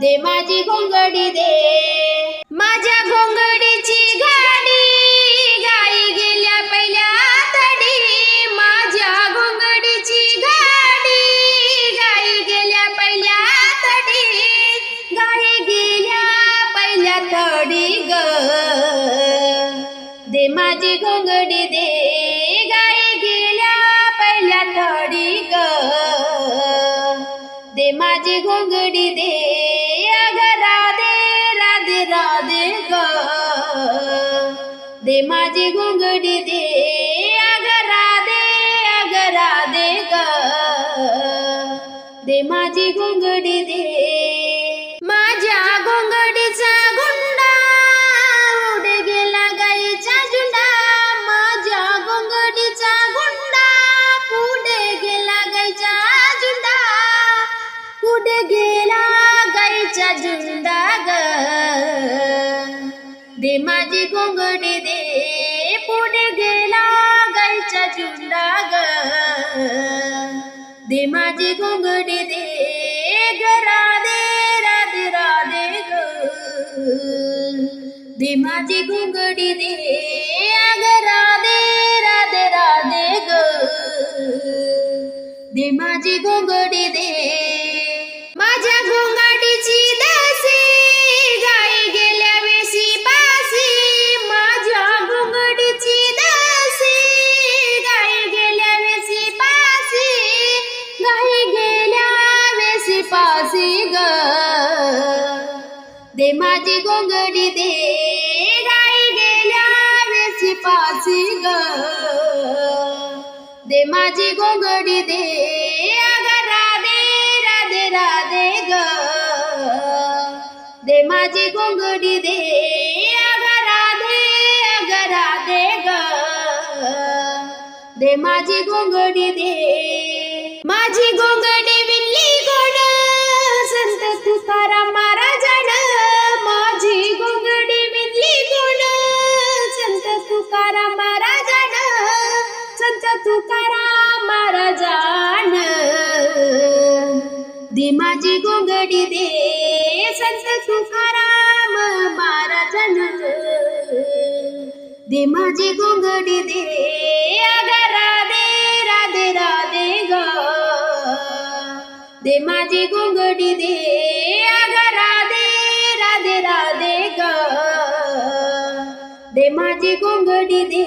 दे माझी घोंगडी दे, माझ्या घोंगडीची गाडी गाई गेल्या पहिल्या तडी, माझ्या घोंगडीची गाडी गाई गेल्या पहिल्या तडी, गाई गेल्या पहिल्या तडी ग, दे माझी घोंगडी दे, गाई गेल्या पहिल्या तडी ग, दे माझी घोंगडी दे, अग राधे राधे राधे ग, दे माझी घोंगडी दे, अग राधे ग, दे माझी घोंगडी दे, माझ्या घोंगडीचा गुंडा उडे गेला गाईच्या झुंडा, माझ्या घोंगडीचा गुंडा पुढे गेला गाईच्या झुंडा, पुढे गेला गाईच्या झुंडा ग, दे माझी घोंगडी दे, पुढे गेला गाईच्या झुंडा ग, दे माझी घोंगडी दे, ग राधे राधे राधे ग, दे माझी घोंगडी दे, अग राधे राधे राधे ग, दे माझी घोंगडी दे, माझ्या घोंगडीची दासी गाई गेल्या वेशी पासी, माझ्या घोंगडीची दासी गाई गेल्या वेशी पासी, गाई गेल्या वेशी पासी ग, दे माझी घोंगडी दे, गाई गेल्या वेशी पासी ग, दे माझी घोंगडी दे, अग राधे राधे राधे ग, दे माझी घोंगडी दे, अग राधे ग, दे माझी घोंगडी दे, माझी घोंगडी विणली गोड संत तुकाराम महाराजानं, माझी घोंगडी विणली गोड संत तुकाराम महाराजानं, संत तुकाराम महाराजानं, दे माझी घोंगडी दे, संत तुकाराम महाराजानं, दे माझी घोंगडी दे, अग राधे राधे राधे ग, दे माझी घोंगडी दे, अग राधे राधे राधे ग, दे माझी घोंगडी दे.